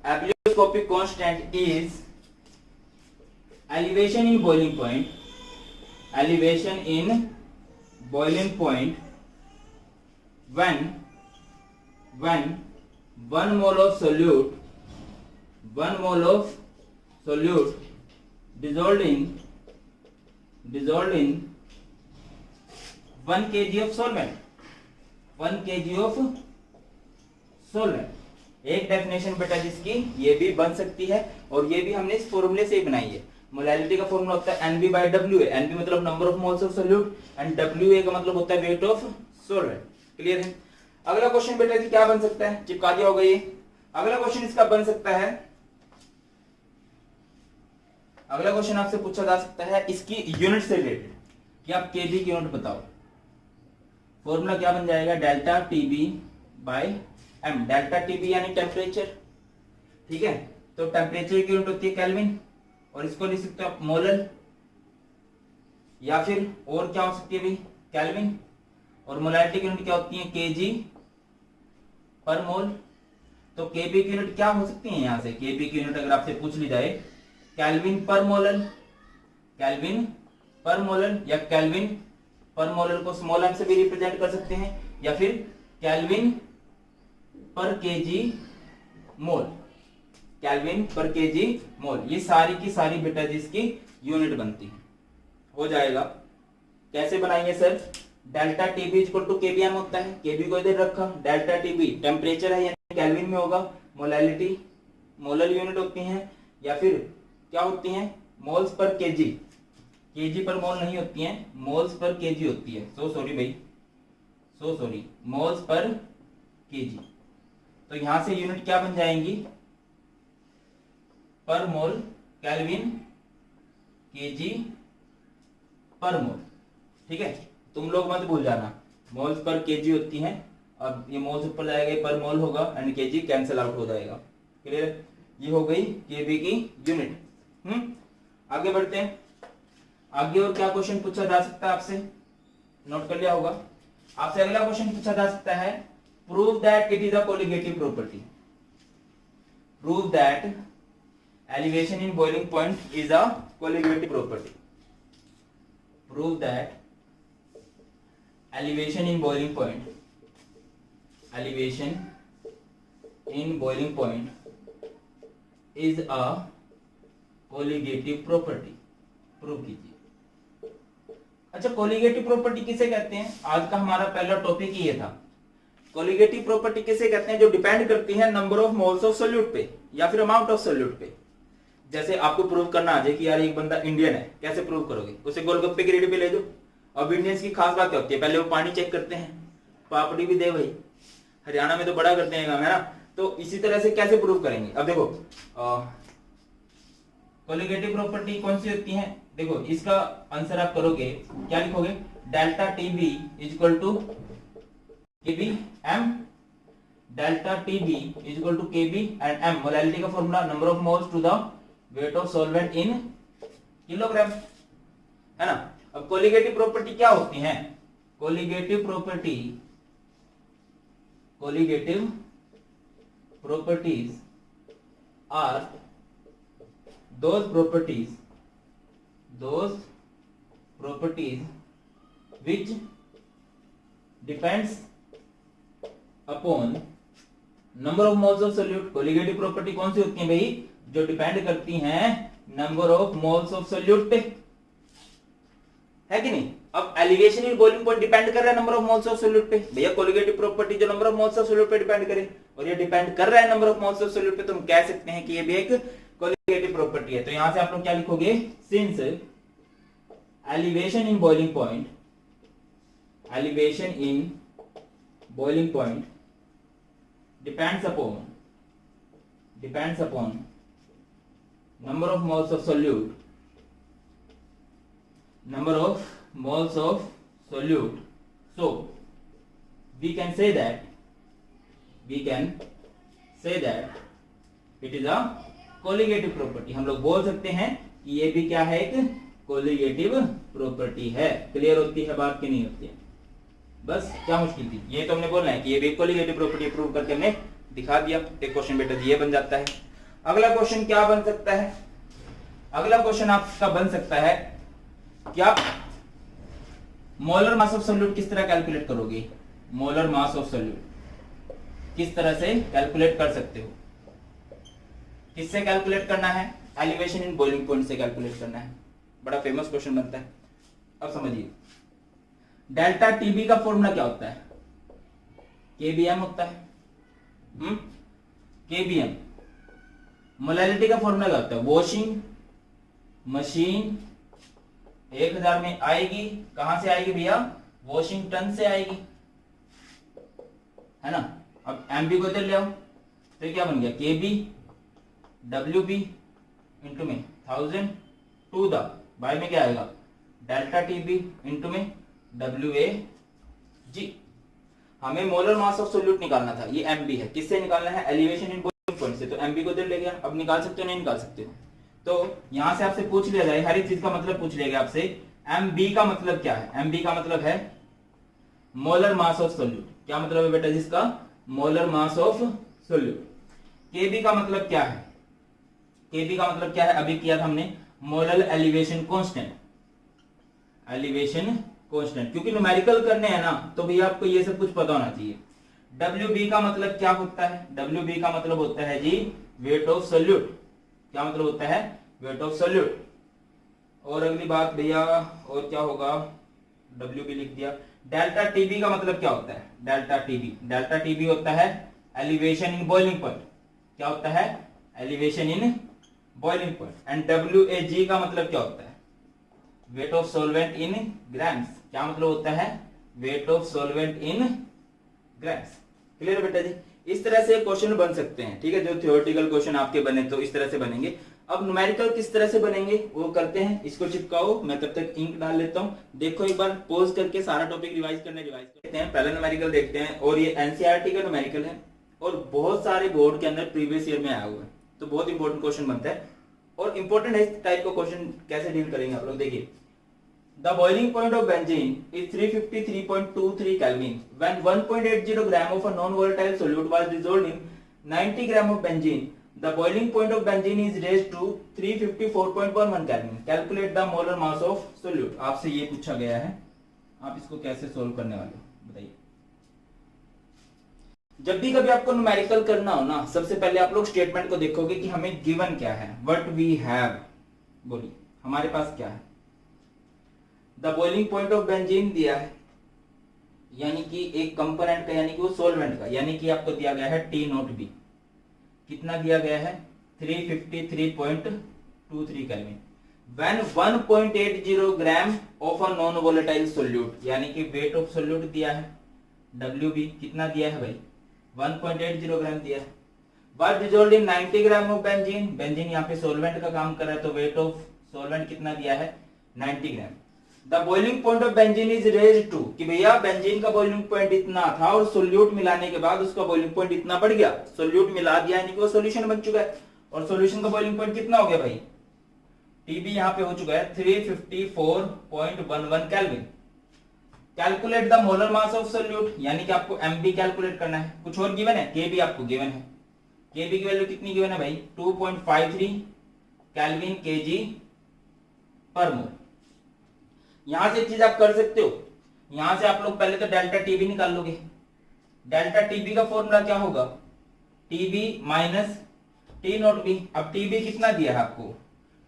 Abelioscopic constant is elevation in boiling point, elevation in boiling point when 1 mole of solute dissolved in 1 kg of solvent। एक डेफिनेशन बेटा जिसकी ये भी बन सकती है, और ये भी हमने इस फॉर्मूले से ही बनाई है। मोलैलिटी का फॉर्मूला होता है NB/WA, NB मतलब number of moles of solute, and WA का मतलब होता है वेट ऑफ सॉल्वेंट। क्लियर है। अगला क्वेश्चन बेटा जी क्या बन सकता है, चिपका दिया होगा ये। अगला क्वेश्चन इसका बन सकता है, अगला क्वेश्चन आपसे पूछा जा सकता है इसकी यूनिट से रिलेटेड कि आप केजी की यूनिट बताओ। फॉर्मूला क्या बन जाएगा, delta TB by m, delta TB यानी टेम्परेचर, ठीक है। तो टेम्परेचर की यूनिट होती है केल्विन, और इसको लिख सकते हो आप मोलल, या फिर और क्या हो सकती है भाई, केल्विन। और मोलैलिटी की यूनिट क्या होती है, केजी पर मोल। तो केबी की यूनिट क्या हो सकती है, यहां से केबी की यूनिट अगर आपसे पूछ ली जाए, केल्विन पर मोलल, केल्विन पर मोलल, या केल्विन पर मोलल को स्मॉल एम से भी रिप्रेजेंट कर सकते हैं, या फिर केल्विन पर केजी मोल, केल्विन पर केजी मोल। ये सारी की सारी बेटा जी इसकी यूनिट बनती है। हो जाएगा, कैसे बनाएंगे sir, delta TB equal to KBM होता है, केबी को इधर रखा, डेल्टा टीबी टेम्परेचर है यानी केल्विन में होगा, मोलैलिटी मोलल यूनिट होती है, या फिर क्या होती हैं, मोल्स पर केजी, केजी पर मोल नहीं होती हैं, मोल्स पर केजी होती है। So sorry, moles per KG. तो यहां से यूनिट क्या बन जाएंगी, पर मोल, केल्विन, केजी पर मोल, ठीक है। तुम लोग मत भूल जाना, मोल्स पर केजी होती हैं, अब ये मोल्स ऊपर जाएगा, पर मोल होगा, एंड केजी कैंसिल आउट हो जाएगा। क्लियर, ये हो गई केबी की यूनिट। आगे बढ़ते हैं, आगे और क्या क्वेश्चन पूछा जा सकता है आपसे, नोट कर लिया होगा। आपसे अगला क्वेश्चन पूछा जा सकता है, prove that it is a colligative property, prove that elevation in boiling point is a colligative property, prove that elevation in boiling point, elevation in boiling point is a colligative property, prove कीजिए। अच्छा, colligative property किसे कहते हैं, आज का हमारा पहला topic ही ये था। कोलिगेटिव प्रॉपर्टी किसे कहते हैं, जो डिपेंड करती है number of moles of solute पे, या फिर अमाउंट ऑफ सोल्यूट पे। जैसे आपको प्रूव करना आ जाए कि यार एक बंदा इंडियन है, कैसे प्रूव करोगे, उसे गोलगप्पे की रेडी पे ले जाओ। अब इंडियंस की खास बात क्या होती है, पहले वो पानी चेक करते हैं, पापड़ी भी दे भाई, हरियाणा में तो बड़ा करते हैं काम, है ना। तो इसी तरह से कैसे प्रूव करेंगे, अब देखो कोलिगेटिव प्रॉपर्टी कौन सी होती है, देखो इसका आंसर आप करोगे, क्या लिखोगे, delta TB is equal to KB M, delta TB is equal to KB and M, molality का formula number of moles to the weight of solvent in kilogram, है ना। अब कोलिगेटिव प्रॉपर्टी क्या होती है? Colligative properties are those properties which depends upon number of moles of solute। Colligative property कौन सी होती है भाई? जो डिपेंड करती हैं number of moles of solute पे, है कि नहीं। अब elevation in boiling point depend कर रहा है number of moles of solute पे। भैया कोलिगेटिव प्रॉपर्टी जो number of moles of solute पे डिपेंड करे, और ये डिपेंड कर रहा है number of moles of solute पे, तो हम कह सकते हैं कि ये भी एक कोलिगेटिव प्रॉपर्टी है। तो यहां से आप लोग क्या लिखोगे? Since elevation in boiling point depends upon number of moles of solute, so we can say that it is a colligative property। हम लोग बोल सकते हैं कि ये भी क्या है? एक कोलिगेटिव प्रॉपर्टी है। क्लियर होती है बात कि नहीं होती है? बस क्या मुश्किल थी? ये तो हमने बोलना है कि ये भी कोलिगेटिव प्रॉपर्टी प्रूव करके हमने दिखा दिया। एक क्वेश्चन बेटा ये बन जाता है। अगला क्वेश्चन क्या बन सकता है? अगला क्वेश्चन आपका बन सकता है क्या, मोलर मास ऑफ सोल्यूट किस तरह कैलकुलेट करोगे? मोलर मास ऑफ सोल्यूट किस तरह से कैलकुलेट कर सकते हो? किससे कैलकुलेट करना है? एलिवेशन इन बॉइलिंग पॉइंट से कैलकुलेट करना है। बड़ा फेमस क्वेश्चन बनता है। अब समझिए, डेल्टा टीबी का फॉर्मूला क्या होता है? केबीएम होता है। केबीएम। मोलैलिटी का फॉर्मूला क्या होता है? वॉशिंग मशीन 1000 में आएगी। कहां से आएगी भैया? वॉशिंगटन से आएगी, है ना। अब एमबी को इधर ले आओ, तो क्या बन गया? केबी डब्ल्यूबी इंटू में 1000 टू द बाय में क्या आएगा? डेल्टा टीबी इंटू में WAG। हमें मोलर मास ऑफ सोल्यूट निकालना था, ये एमबी है। किससे निकालना है? एलिवेशन इन बॉइलिंग पॉइंट से। तो एमबी को इधर ले गया। अब निकाल सकते हो नहीं निकाल सकते हो? तो यहां से आपसे पूछ लिया जाए, हर एक चीज का मतलब पूछ लिया आपसे, एमबी का मतलब क्या है? एमबी का मतलब है मोलर मास ऑफ सोल्यूट। क्या मतलब है बेटा जिसका? Molar mass of solute. KB का मतलब क्या है? केबी का मतलब क्या है? अभी किया था हमने, molar elevation constant. Elevation constant, क्योंकि न्यूमेरिकल करने हैं ना, तो भैया आपको ये सब कुछ पता होना चाहिए। WB का मतलब क्या होता है? WB का मतलब होता है जी वेट ऑफ सोल्यूट। क्या मतलब होता है? Weight of solute. और अगली बात भैया और क्या होगा? WB लिख दिया। डेल्टा टीबी का मतलब क्या होता है? डेल्टा टीबी होता है एलिवेशन इन बॉइलिंग पॉइंट। क्या होता है? Elevation in boiling point. And WAG का मतलब क्या होता है? Wait of solvent in grams. क्या मतलब होता है? Wait of solvent in grams. Clear बेटा जी? इस तरह से क्वेश्चन बन सकते हैं, ठीक है। जो थ्योरेटिकल क्वेश्चन आपके बने तो इस तरह से बनेंगे। अब न्यूमेरिकल किस तरह से बनेंगे वो करते हैं। इसको चिपकाओ, मैं तब तक इंक डाल लेता हूं। देखो एक बार पॉज करके सारा टॉपिक रिवाइज करते हैं। पहला न्यूमेरिकल देखते हैं, और ये एनसीईआरटी का न्यूमेरिकल है और बहुत सारे बोर्ड के अंदर प्रीवियस ईयर में आया हुआ है, तो बहुत इंपॉर्टेंट क्वेश्चन बनता है और इंपॉर्टेंट है इस टाइप का क्वेश्चन। कैसे डील करेंगे आप लोग? देखिए, The boiling point of benzene is 353.23 Kelvin when 1.80 gram of a non-volatile solute was dissolved in 90 gram of benzene. The boiling point of benzene is raised to 354.11 Kelvin. Calculate the molar mass of solute. आपसे ये पूछा गया है, आप इसको कैसे solve करने वाले हो बताइए। जब भी कभी आपको न्यूमेरिकल करना हो ना, सबसे पहले आप लोग स्टेटमेंट को देखोगे कि हमें गिवन क्या है। व्हाट वी हैव, बोलिए हमारे पास क्या है। The boiling point of benzene दिया है, यानी कि एक कंपोनेंट का, यानी कि वो सोलवेंट का, यानी कि आपको दिया गया है T0B। कितना दिया गया है? 353.23 kelvin. When 1.80 gram of a non volatile solute, यानी कि वेट ऑफ सोल्यूट दिया है। WB कितना दिया है भाई? 1.80 ग्राम दिया है। Was dissolved in 90 gram of benzene. Benzene यहाँ पे सोलवेंट का काम कर रहा है, तो वेट ऑफ सोलवेंट कितना दिया है? 90 gram. The boiling point of benzene is raised to, कि भैया बेंजीन का बॉइलिंग पॉइंट इतना था और सोल्यूट मिलाने के बाद उसका बॉइलिंग पॉइंट इतना बढ़ गया। सोल्यूट मिला दिया यानी कि वो सॉल्यूशन बन चुका है। और सॉल्यूशन का बॉइलिंग पॉइंट कितना हो गया भाई, टीबी यहाँ पे हो चुका है 354.11 kelvin. Calculate the molar mass of solute, यानी कि आपको एमबी कैलकुलेट करना है। कुछ और गिवन है, केबी आपको गिवन है। केबी की वैल्यू कितनी गिवन है भाई, 2.53 केल्विन केजी पर मोल। यहां से एक चीज आप कर सकते हो, यहां से आप लोग पहले तो डेल्टा टीबी निकाल लोगे। डेल्टा टीबी का फॉर्मूला क्या होगा, TB minus T naught B. अब टीबी कितना दिया है आपको,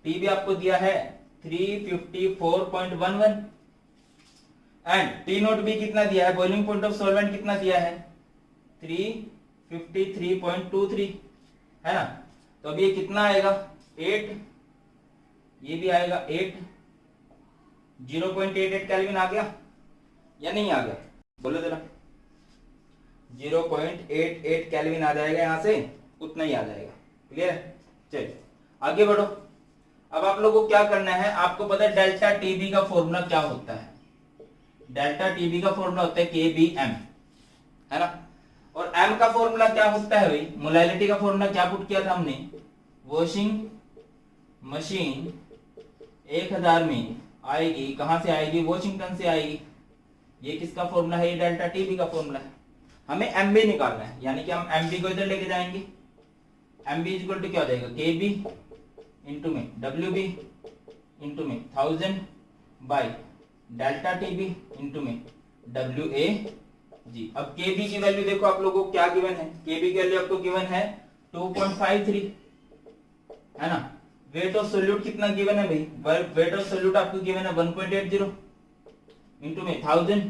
टीबी आपको दिया है 354.11 एंड टी नॉट बी कितना दिया है, बॉइलिंग पॉइंट ऑफ सॉल्वेंट कितना दिया है 353.23 है ना। तो अब ये कितना आएगा 8, ये भी आएगा 8, 0.88 केल्विन आ गया या नहीं आ गया, बोलो जरा। 0.88 केल्विन आ जाएगा, यहां से उतना ही आ जाएगा। क्लियर, चलिए आगे बढ़ो। अब आप लोगों को क्या करना है, आपको पता है डेल्टा टीबी का फॉर्मूला क्या होता है। डेल्टा टीबी का फॉर्मूला होता है केबीएम, है ना। और एम का फॉर्मूला क्या होता है भाई, मोलैलिटी का फॉर्मूला क्या पुट किया था हमने, वॉशिंग मशीन 1000 में आएगी, कहां से आएगी, वॉशिंगटन से आएगी। ये किसका फॉर्मूला है, ये डेल्टा टीबी का फॉर्मूला है। हमें एमबी निकालना है, यानी कि हम एमबी को इधर लेके जाएंगे। एमबी इक्वल टू क्या हो जाएगा, केबी इंटू में डब्ल्यूबी इंटू में 1000 बाई डेल्टा टीबी इंटू में डब्ल्यूए जी। अब केबी की वैल्यू देखो आप लोगों को क्या गिवन है, केबी की वैल्यू आपको गिवन है 2.53, है ना। वेट ऑफ सोल्यूट कितना गिवन है भाई, वेट ऑफ सोल्यूट आपको गिवन है 1.80 इंटू में 1000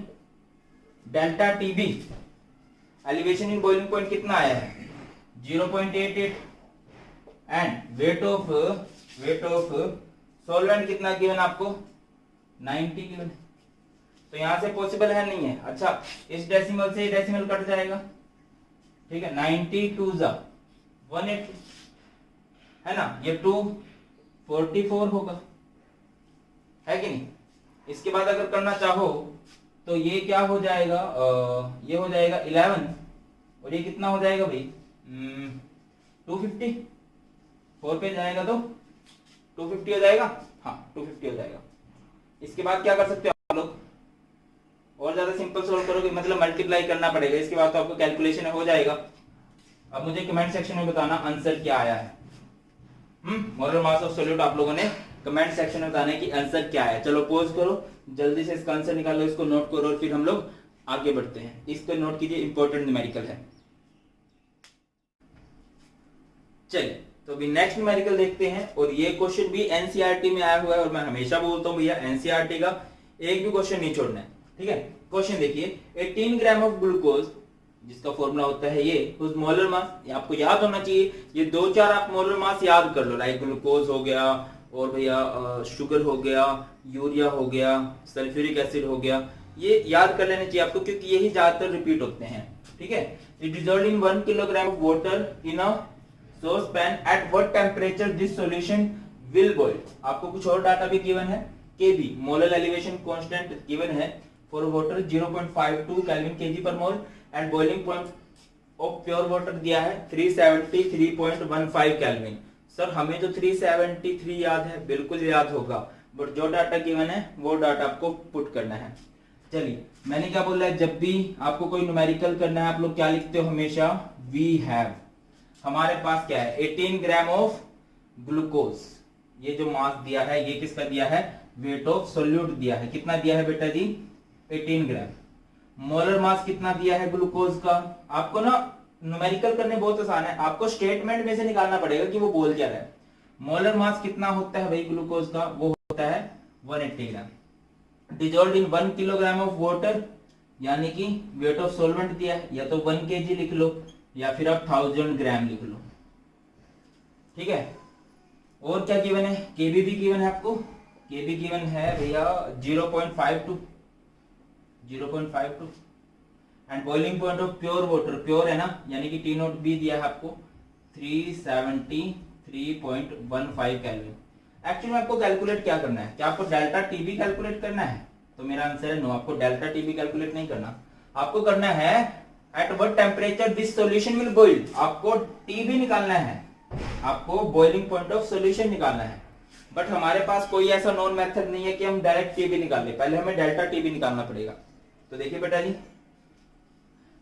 delta TB. Elevation in boiling point कितना आया है 0.88 एंड वेट ऑफ सॉल्वेंट कितना गिवन आपको 90 गिवन। तो यहां से पॉसिबल है नहीं है। अच्छा, इस डेसिमल से डेसिमल कट जाएगा, ठीक है। 90 2 जा 180 है ना, ये 244 होगा, है कि नहीं। इसके बाद अगर करना चाहो तो ये क्या हो जाएगा, ये हो जाएगा 11 और ये कितना हो जाएगा भाई 250, 4 पे जाएगा तो 250 हो जाएगा, हाँ 250 हो जाएगा। इसके बाद क्या कर सकते हो आप लोग, और ज्यादा सिंपल सोल्व करोगे, मतलब मल्टीप्लाई करना पड़ेगा। इसके बाद तो आपको कैलकुलेशन हो जाएगा। अब मुझे कमेंट सेक्शन में बताना आंसर क्या आया है। मोलर मास ऑफ सोल्यूट आप लोगों ने कमेंट सेक्शन में बताना है कि आंसर क्या है। चलो पॉज करो, जल्दी से इसका आंसर निकालो, इसको नोट करो और फिर हम लोग आगे बढ़ते हैं। इसको नोट कीजिए, इंपॉर्टेंट न्यूमेरिकल है। चलिए तो अभी नेक्स्ट न्यूमेरिकल देखते हैं। और ये क्वेश्चन भी एनसीईआरटी में आया हुआ है और मैं हमेशा बोलता हूं भैया एनसीईआरटी का एक भी क्वेश्चन नहीं छोड़ना है, ठीक है। क्वेश्चन देखिए, 18 ग्राम ऑफ ग्लूकोज, जिसका फॉर्मूला होता है ये, उस मोलर मास आपको याद होना चाहिए। ये 2-4 आप मोलर मास याद कर लो, लाइक ग्लूकोज हो गया और भैया शुगर हो गया, यूरिया हो गया, सल्फ्यूरिक एसिड हो गया, ये याद कर लेने चाहिए आपको, क्योंकि यही ज्यादातर रिपीट होते हैं, ठीक है। It dissolved in 1 kilogram of water in a saucepan at what temperature this solution will boil. आपको कुछ और डाटा भी गिवन है, केबी मोलर एलिवेशन कांस्टेंट गिवन है फॉर वाटर 0.52 केल्विन केजी पर mole and boiling point of pure water दिया है 373.15 kelvin. Sir हमें तो 373 याद है, बिल्कुल याद होगा, बट जो डाटा गिवन है वो डाटा आपको पुट करना है। चलिए मैंने क्या बोला है, जब भी आपको कोई न्यूमेरिकल करना है आप लोग क्या लिखते हो हमेशा, वी हैव। हमारे पास क्या है 18 ग्राम ऑफ ग्लूकोज, ये जो मास दिया है ये किसका दिया है, वेट ऑफ सोल्यूट दिया है। कितना दिया है बेटा जी 18 ग्राम। मोलर मास कितना दिया है ग्लूकोज का, आपको ना न्यूमेरिकल करने बहुत आसान है, आपको स्टेटमेंट में से निकालना पड़ेगा कि वो बोल क्या रहा है। मोलर मास कितना होता है भाई ग्लूकोज का, वो होता है 180 gram. Dissolved in 1 kilogram of water, यानी कि वेट ऑफ सॉल्वेंट दिया है, या तो 1 kg लिख लो या फिर आप 1000 ग्राम लिख लो, ठीक है। और क्या गिवन है, केबी भी गिवन है आपको, केबी गिवन है भैया 0.52 and boiling point of pure water, pure है ना, यानी कि टी नॉट बी दिया है आपको 373.15 केल्विन। एक्चुअली आपको कैलकुलेट क्या करना है, क्या आपको डेल्टा टीबी कैलकुलेट करना है, तो मेरा आंसर है नो, आपको डेल्टा टीबी कैलकुलेट नहीं करना। आपको करना है at what temperature this solution will boil, आपको टीबी निकालना है। आपको बॉइलिंग पॉइंट ऑफ सोल्यूशन निकालना है, बट हमारे पास कोई ऐसा नॉन मेथड नहीं है कि हम डायरेक्ट टीबी निकाल ले, पहले हमें डेल्टा टीबी निकालना पड़ेगा। तो देखिए बेटा जी,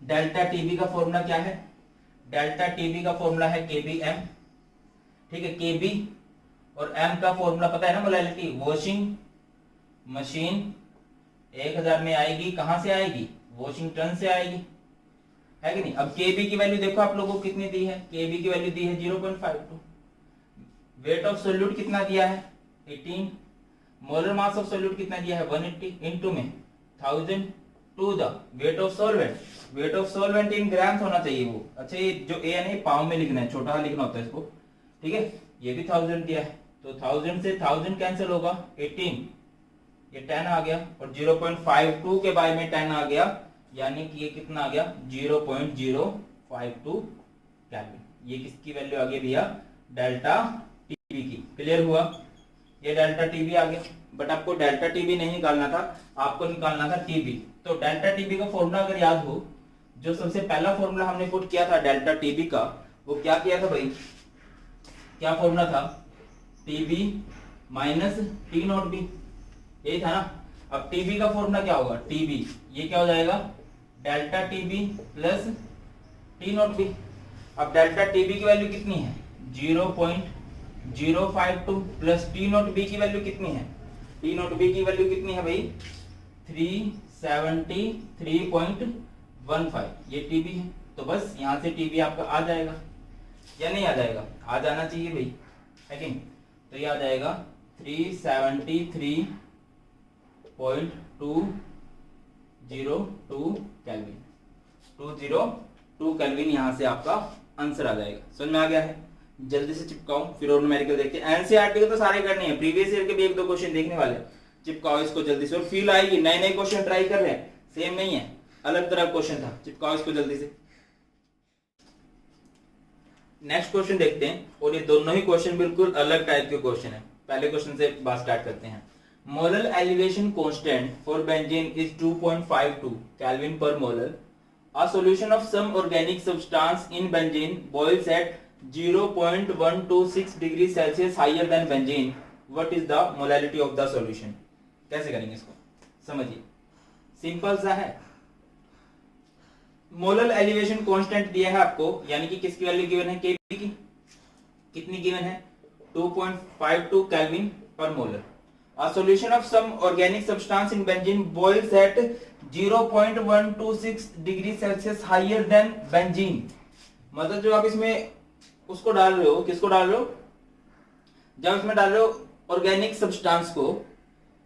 डेल्टा टीबी का फॉर्मूला क्या है? डेल्टा टीबी का फॉर्मूला है केबी एम, ठीक है। केबी और एम का फॉर्मूला पता है ना, मोलैलिटी। वॉशिंग मशीन 1000 में आएगी, कहां से आएगी? वॉशिंगटन से आएगी, है कि नहीं। अब केबी की वैल्यू देखो आप लोगों को कितनी दी है, केबी की वैल्यू दी है 0.52। वेट ऑफ सोल्यूट कितना दिया है? 18। मोलर मास ऑफ सोल्यूट कितना दिया है? 180 इनटू में 1000 to the weight of solvent. Weight of solvent in grams होना चाहिए वो। अच्छा, ये जो ए है ना, पाउंड में लिखना है, छोटा लिखना होता है इसको, ठीक है। ये भी 1000 दिया है, तो 1000 से 1000 कैंसिल होगा, 18, ये 10 आ गया, और 0.52 के बाय में 10 आ गया, यानी कि ये कितना आ गया? 0.052 केल्विन। ये किसकी वैल्यू आ गई भैया? डेल्टा टीबी की। क्लियर हुआ? ये डेल्टा टीबी आ गया, बट आपको डेल्टा टीबी नहीं निकालना था, आपको निकालना था टीबी। तो डेल्टा टीबी का फॉर्मूला अगर याद हो, जो सबसे पहला फॉर्मूला हमने पुट किया था डेल्टा टीबी का, वो क्या किया था भाई? क्या फॉर्मूला था? TB minus T naught B, यही था ना। अब टीबी का फॉर्मूला क्या होगा? टीबी, ये क्या हो जाएगा? Delta TB plus T naught B. अब डेल्टा टीबी की वैल्यू कितनी है? 0.052 प्लस टी नॉट बी की वैल्यू कितनी है? टी नॉट बी की वैल्यू कितनी है भाई? 373.15, ये टीबी है। तो बस यहां से टीबी आपका आ जाएगा या नहीं आ जाएगा? आ जाना चाहिए भाई, है कि नहीं? तो ये आ जाएगा 373.202 केल्विन। 202 केल्विन यहां से आपका आंसर आ जाएगा। समझ में आ गया है? जल्दी से चिपकाओ, फिर और न्यूमेरिकल देखते हैं। एनसीईआरटी के तो सारे करने हैं, प्रीवियस ईयर के भी 1-2 क्वेश्चन देखने वाले। चिपकाओ इसको जल्दी से, और फील आएगी। नए नए क्वेश्चन ट्राई कर रहे हैं, सेम नहीं है, अलग तरह क्वेश्चन था। चिपकाओ इसको जल्दी से। नेक्स्ट क्वेश्चन देखते हैं, और ये दोनों ही क्वेश्चन बिल्कुल अलग टाइप के क्वेश्चन है। पहले क्वेश्चन से बात स्टार्ट करते हैं। Molar elevation constant for benzene is 2.52 kelvin पर molar. A solution of some organic substance in benzene boils at 0.126 degree Celsius higher than benzene. What is the molality of the solution? कैसे करेंगे इसको? समझिए, simple सा है। Molar elevation constant दिया है आपको, यानी कि किसकी वैल्यू गिवन है? केबी की। कितनी गिवन है? 2.52 केल्विन पर molar. A solution of some organic substance in benzene boils at 0.126 degree Celsius higher than benzene. मतलब जो आप इसमें उसको डाल रहे हो, किसको डाल रहे हो? जब इसमें डाल रहे हो ऑर्गेनिक सब्सटेंस को,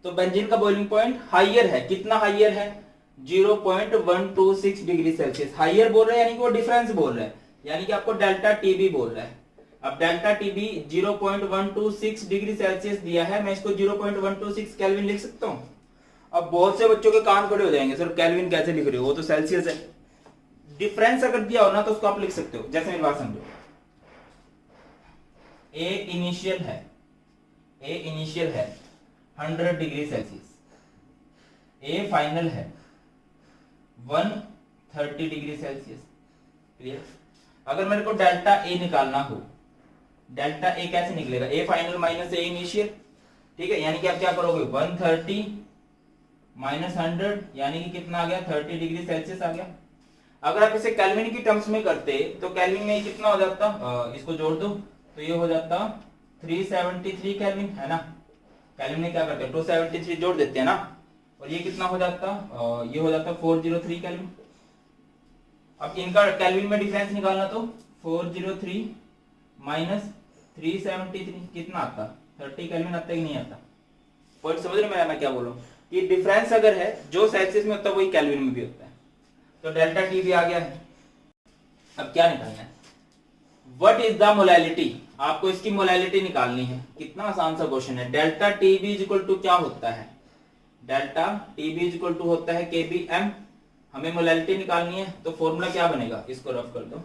तो बेंजीन का बॉइलिंग पॉइंट हायर है। कितना हायर है? 0.126 डिग्री सेल्सियस। हायर बोल रहा है यानी कि वो डिफरेंस बोल रहा है, यानी कि आपको डेल्टा टीबी बोल रहा है। अब डेल्टा टीबी 0.126 डिग्री सेल्सियस दिया है, मैं इसको 0.126 केल्विन लिख सकता हूं। अब बहुत से बच्चों के कान खड़े हो जाएंगे, सर केल्विन कैसे लिख रहे हो, वो तो सेल्सियस है। डिफरेंस अगर दिया हो ना, तो उसको आप लिख सकते हो। जैसे मेरी बात समझो, ए इनिशियल है 100 डिग्री सेल्सियस, ए फाइनल है 130 डिग्री सेल्सियस। क्लियर? अगर मेरे को डेल्टा ए निकालना हो, डेल्टा ए कैसे निकलेगा? A final minus A initial, ठीक है। यानी कि आप क्या करोगे? 130 माइनस 100, यानी कि कितना आ गया? 30 डिग्री सेल्सियस आ गया। अगर आप इसे केल्विन की टर्म्स में करते तो केल्विन में कितना हो जाता? इसको जोड़ दो तो ये हो जाता 373 केल्विन, है ना। केल्विन में क्या करते हैं? 273 जोड़ देते हैं ना, और ये कितना हो जाता? ये हो जाता 403 केल्विन। अब इनका केल्विन में डिफरेंस निकालना, तो 403 माइनस 373 कितना आता? 30 केल्विन आता कि नहीं आता? पॉइंट समझ रहे हैं मैं क्या बोल रहा हूँ? कि डिफरेंस अगर है, जो सेल्सियस में होता है वही केल्विन में भी होता है। तो डेल्टा टी भी आ गया है। अब क्या निकालना है? What is the molality? आपको इसकी मोलैलिटी निकालनी है। कितना आसान सा क्वेश्चन है। Delta T B equal to क्या होता है? Delta T B equal to होता है के बी एम। हमें मोलैलिटी निकालनी है, तो फॉर्मूला क्या बनेगा? इसको रफ कर दो।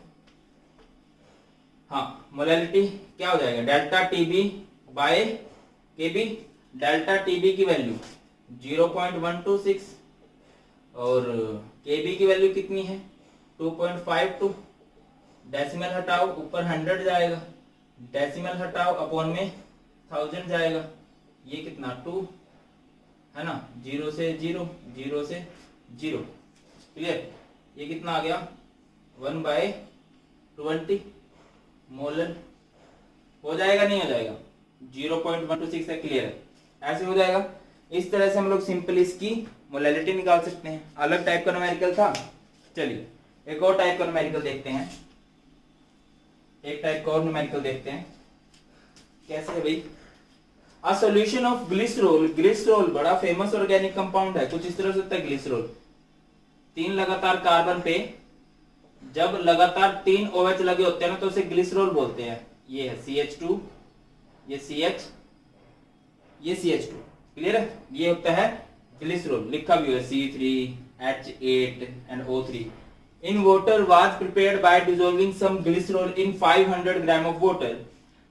हाँ, मोलैलिटी क्या हो जाएगा? डेल्टा टीबी बाय केबी। डेल्टा टीबी की वैल्यू 0.126 और केबी की वैल्यू कितनी है? 2.52। डेसिमल हटाओ, ऊपर 100 जाएगा, डेसिमल हटाओ, अपॉन में 1000 जाएगा, ये कितना 2 है ना, 0 से 0, 0 से 0, क्लियर। ये कितना आ गया 1/20 मोलर, हो जाएगा नहीं हो जाएगा, 0.126 है, क्लियर है, ऐसे हो जाएगा। इस तरह से हम लोग सिंपल इसकी मोलैलिटी निकाल सकते हैं। अलग टाइप का न्यूमेरिकल था। चलिए एक और टाइप का न्यूमेरिकल देखते हैं, एक टाइप का और न्यूमेरिकल देखते हैं कैसे है भाई। अ सॉल्यूशन ऑफ ग्लिसरॉल, ग्लिसरॉल बड़ा फेमस ऑर्गेनिक कंपाउंड है, कुछ इस तरह से होता है ग्लिसरॉल। 3 लगातार कार्बन पे जब लगातार 3 OH लगे होते हैं ना तो उसे ग्लिसरॉल बोलते हैं। ये है CH2, ये CH, ये CH2, क्लियर है, ये होता है ग्लिसरॉल, लिखा भी है C3H8 and O3 in water was prepared by dissolving some glycerol in 500 gram of water.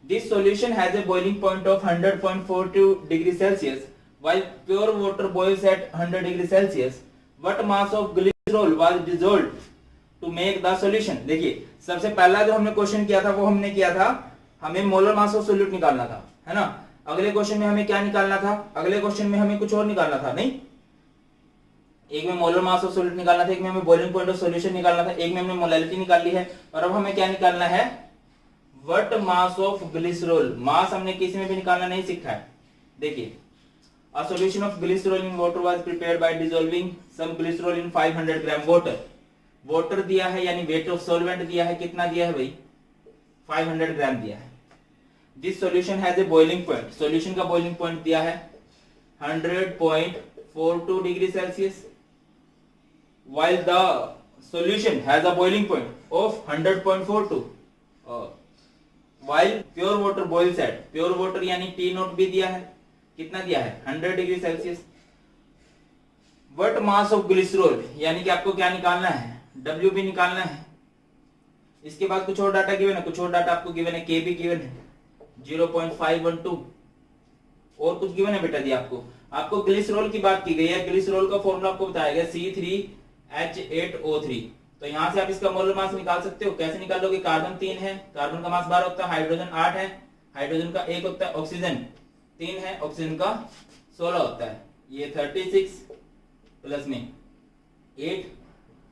This solution has a boiling point of 100.42 degrees Celsius while pure water boils at 100 degrees Celsius. What mass of glycerol was dissolved to make the solution? देखिए सबसे पहला जो हमने question किया था वो हमने किया था, हमें मोलर मास ऑफ सोल्यूट निकालना था, है ना। अगले क्वेश्चन में हमें क्या निकालना था, अगले क्वेश्चन में हमें कुछ और निकालना था, नहीं, एक में मोलर मास ऑफ सोल्यूट निकालना था, एक में हमें बॉइलिंग पॉइंट ऑफ सॉल्यूशन निकालना था, एक में हमने मोलैलिटी निकाली है, और अब हमें क्या निकालना है, what mass of glycerol. Mass हमने किसी में भी निकालना नहीं सीखा है। देखिए a solution of glycerol in water was prepared by dissolving some glycerol in 500 gram water. Water दिया है यानी वेट ऑफ सॉल्वेंट दिया है, कितना दिया है भाई 500 ग्राम दिया है। This solution has a boiling point, solution का बॉइलिंग पॉइंट दिया है 100.42 degree Celsius while the solution has a boiling point of 100.42 while pure water boils at, pure water यानी T नोट भी दिया है, कितना दिया है 100 degree Celsius. What mass of glycerol, यानी कि आपको क्या निकालना है, W भी निकालना है। इसके बाद कुछ और डाटा गिवन है, कुछ और डाटा आपको गिवन है, K भी गिवन है 0.512 और कुछ गिवन है बेटा जी। आपको ग्लिसरॉल की बात की गई है, ग्लिसरॉल का फॉर्मूला आपको बताया गया C3H8O3। तो यहां से आप इसका मोलर मास निकाल सकते हो। कैसे निकालोगे, कार्बन 3 है, कार्बन का मास 12 होता है, हाइड्रोजन 8 है, हाइड्रोजन का 1 होता है, ऑक्सीजन 3 है, ऑक्सीजन का 16 होता है। ये 36 प्लस में 8,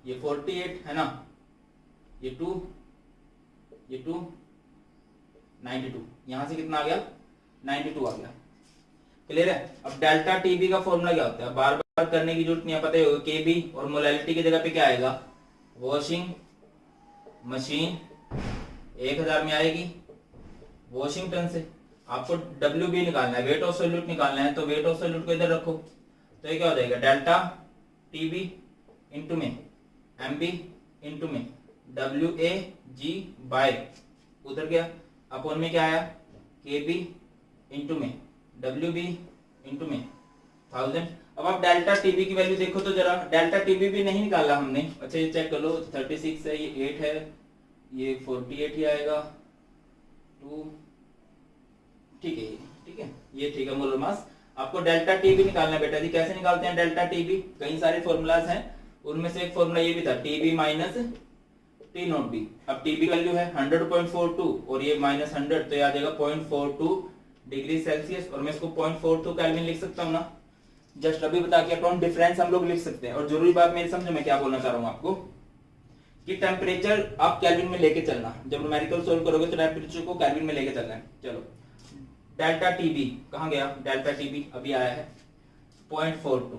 ये 48 है ना, ये 2, ये 2 92, यहां से कितना आ गया 92 आ गया, क्लियर है। अब डेल्टा टीबी का फॉर्मूला क्या होता है, बार बार करने की जरूरत नहीं है, पता ही होगा। केबी और मोलैलिटी की जगह पे क्या आएगा, वॉशिंग मशीन 1000 में आएगी वॉशिंग टन से। आपको डब्ल्यू बी निकालना है, वेट ऑफ सोल्यूट निकालना है, तो वेट ऑफ सोल्यूट को इधर रखो, तो ये क्या हो जाएगा डेल्टा टीबी इंटू में एमबी इंटू में WAG बाय उधर गया, अपॉन में क्या आया केबी इंटू में WB इंटू में 1000। अब आप डेल्टा टीबी की वैल्यू देखो तो जरा, डेल्टा टीबी भी नहीं निकाला हमने। अच्छा ये चेक कर लो, 36 है, ये 8 है, ये 48 ही आएगा 2, ठीक है, ठीक है, ये ठीक है मोलर मास। आपको डेल्टा टीबी निकालना है बेटा जी। कैसे निकालते हैं डेल्टा टीबी, कई सारे फॉर्मूलाज हैं, उनमें से एक फॉर्मूला ये भी था TB minus T naught B. अब टीबी वैल्यू है 100.42 और ये माइनस 100, तो ये आ जाएगा 0.42 डिग्री सेल्सियस, और मैं इसको 0.42 केल्विन लिख सकता हूँ ना, जस्ट अभी बता के अपॉन डिफरेंस हम लोग लिख सकते हैं। और जरूरी बात मेरी समझो मैं क्या बोलना चाह रहा हूँ आपको, कि टेम्परेचर आप केल्विन में लेके चलना, जब न्यूमेरिकल सोल्व करोगे तो टेम्परेचर को केल्विन में लेके चलना है। चलो डेल्टा टीबी कहाँ गया, डेल्टा टीबी अभी आया है 0.42,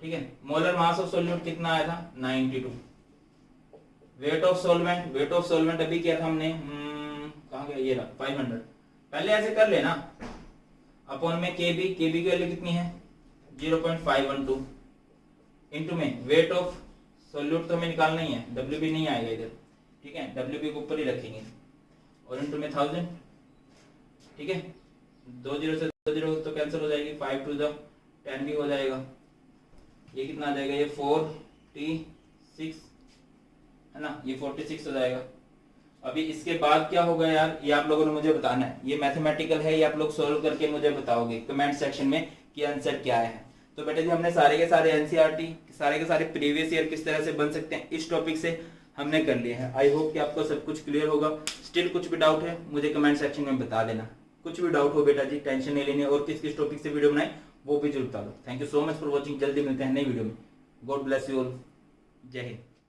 ठीक है। मोलर मास ऑफ सॉल्यूट कितना आया था 92। Wait of solvent, weight of solvent अभी किया था हमने, कहाँ गया, ये रहा 500। पहले ऐसे कर लेना, अपॉन में केबी, केबी की वैल्यू कितनी है 0.512 इंटू में वेट ऑफ सॉल्यूट तो हमें निकालना ही है, WB नहीं आएगा इधर, ठीक है, WB को ऊपर ही रखेंगे, और इंटू में 1000, ठीक है। 2 0 से 2 0 तो कैंसिल हो जाएगी, 5 2 10 भी हो जाएगा, ये कितना आ जाएगा, ये 46 है ना, ये 46 हो जाएगा। अभी इसके बाद क्या होगा यार, ये आप लोगों ने मुझे बताना है, ये मैथमेटिकल है, ये आप लोग सोल्व करके मुझे बताओगे कमेंट सेक्शन में कि आंसर क्या है। तो बेटा जी हमने सारे के सारे एनसीईआरटी, सारे के सारे प्रीवियस ईयर किस तरह से बन सकते हैं इस टॉपिक से हमने कर लिया है। आई होप कि आपको सब कुछ क्लियर होगा। स्टिल कुछ भी डाउट है मुझे कमेंट सेक्शन में बता देना। कुछ भी डाउट हो बेटा जी, टेंशन नहीं लेनी, और किस किस टॉपिक से वीडियो बनाए वो भी जरूर बता दो। Thank you so much for watching. जल्दी मिलते हैं नई वीडियो में। God bless you all. जय हिंद।